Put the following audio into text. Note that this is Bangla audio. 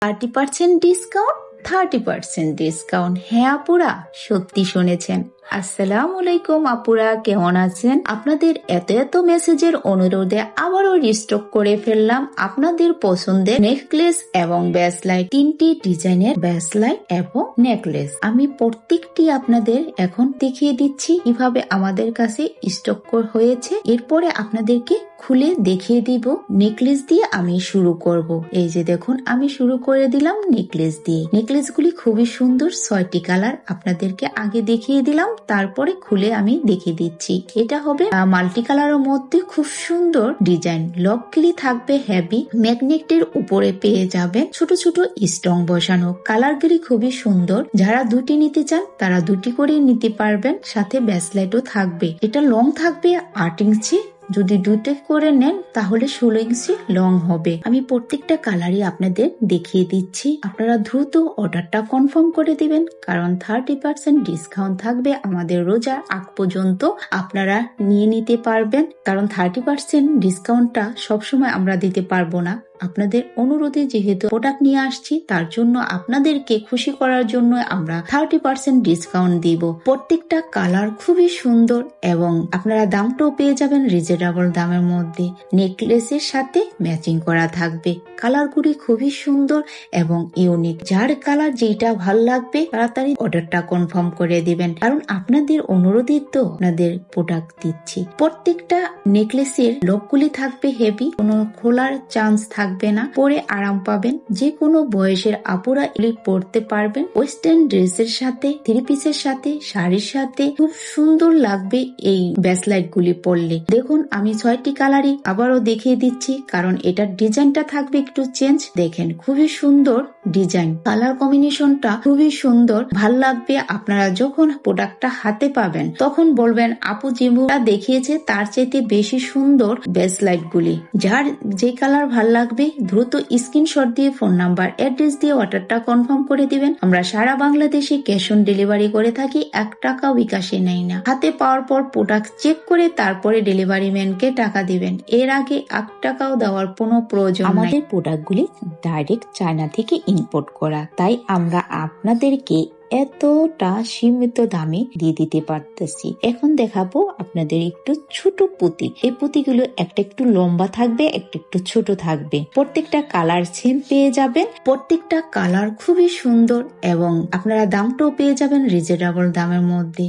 30% ডিসকাউন্ট, 30% ডিসকাউন্ট। হ্যাঁ আপুরা, সত্যি শুনেছেন। আসসালামু আলাইকুম আপুরা, কেমন আছেন? আপনাদের এত এত মেসেজের অনুরোধে আবারও রিস্টক করে ফেললাম আপনাদের পছন্দের নেকলেস এবং ব্রেসলাইট, 3টি ডিজাইনের ব্রেসলাইট এবং নেকলেস। আমি প্রত্যেকটি আপনাদের এখন দেখিয়ে দিচ্ছি কিভাবে আমাদের কাছে স্টক হয়েছে। এরপরে আপনাদেরকে খুলে দেখিয়ে দিব। নেকলেস দিয়ে আমি শুরু করব। এই যে দেখুন, আমি শুরু করে দিলাম নেকলেস দিয়ে। নেকলেসগুলি খুবই সুন্দর, 6টি কালার আপনাদেরকে আগে দেখিয়ে দিলাম, তারপরে খুলে আমি দেখিয়ে দিচ্ছি। এটা হবে মাল্টি কালারের মধ্যে খুব সুন্দর ডিজাইন। লকগুলি থাকবে হেভি, ম্যাগনেটের উপরে পেয়ে যাবেন ছোট ছোট স্টোন বসানো। কালারগুলি খুবই সুন্দর। যারা দুটি নিতে চান তারা দুটি করে নিতে পারবেন, সাথে ব্রেসলেটও থাকবে। এটা লং থাকবে 8 ইঞ্চি। যদি দুটো করে নেন তাহলে 16 ইঞ্চি লং হবে। আমি প্রত্যেকটা কালারই আপনাদের দেখিয়ে দিচ্ছি। আপনারা দ্রুত অর্ডারটা কনফার্ম করে দিবেন, কারণ 30% ডিসকাউন্ট থাকবে আমাদের রোজার আগ পর্যন্ত। আপনারা নিয়ে নিতে পারবেন, কারণ 30% ডিসকাউন্টটা সবসময় আমরা দিতে পারবো না। আপনাদের অনুরোধে যেহেতু প্রোডাক্ট নিয়ে আসছি, তার জন্য আপনাদেরকে খুশি করার জন্য আমরা 30% ডিসকাউন্ট দিব। প্রত্যেকটা কালার খুবই সুন্দর এবং আপনারা দামটাও পেয়ে যাবেন রিজনেবল দামের মধ্যে। নেকলেসের সাথে ম্যাচিং করা থাকবে। কালারগুলি খুবই সুন্দর এবং ইউনিক। যার কালার যেটা ভাল লাগবে তাড়াতাড়ি অর্ডারটা কনফার্ম করে দিবেন, কারণ আপনাদের অনুরোধে তো আপনাদের প্রোডাক্ট দিচ্ছি। প্রত্যেকটা নেকলেসের লকগুলি থাকবে হেভি, কোনো খোলার চান্স থাকবে না। পরে আরাম পাবেন। যে কোনো বয়সের আপুরা এগুলি পরতে পারবেন। ওয়েস্টার্ন ড্রেসের সাথে, থ্রি পিসের সাথে, শাড়ির সাথে খুব সুন্দর লাগবে এই ব্রেসলাইট গুলি পরলে। দেখুন, আমি 6টি কালারই আবারও দেখিয়ে দিচ্ছি, কারণ এটার ডিজাইনটা থাকবে একটু চেঞ্জ। দেখেন, খুবই সুন্দর ডিজাইন, কালার কম্বিনেশনটা খুবই সুন্দর, ভাল লাগবে। আপনারা যখন প্রোডাক্টটা হাতে পাবেন তখন বলবেন আপু যেগুলা দেখিয়েছে তার চাইতে বেশি সুন্দর ব্রেসলাইট গুলি। যার যে কালার ভাল লাগবে দ্রুত স্ক্রিনশট দিয়ে ফোন নাম্বার, অ্যাড্রেস দিয়ে অর্ডারটা কনফার্ম করে দিবেন। আমরা সারা বাংলাদেশে ক্যাশ অন ডেলিভারি করে থাকি, 1 টাকাও বিকাশে নেই না। হাতে পাওয়ার পর প্রোডাক্ট চেক করে তারপরে ডেলিভারি ম্যানকে টাকা দিবেন। এর আগে 1 টাকাও দেওয়ার কোনো প্রয়োজন নাই। আমাদের প্রোডাক্টগুলি ডাইরেক্ট চায়না থেকে ইম্পোর্ট করা, তাই আমরা আপনাদেরকে এতটা সীমিত দামে দিয়ে দিতে পারতেছি। এখন দেখাবো আপনাদের একটু ছোট পুঁতি। এই পুঁতিগুলো একটা একটু লম্বা থাকবে, একটা একটু ছোট থাকবে। প্রত্যেকটা কালার সেম পেয়ে যাবেন। প্রত্যেকটা কালার খুবই সুন্দর এবং আপনারা দামটাও পেয়ে যাবেন রিজনেবল দামের মধ্যে।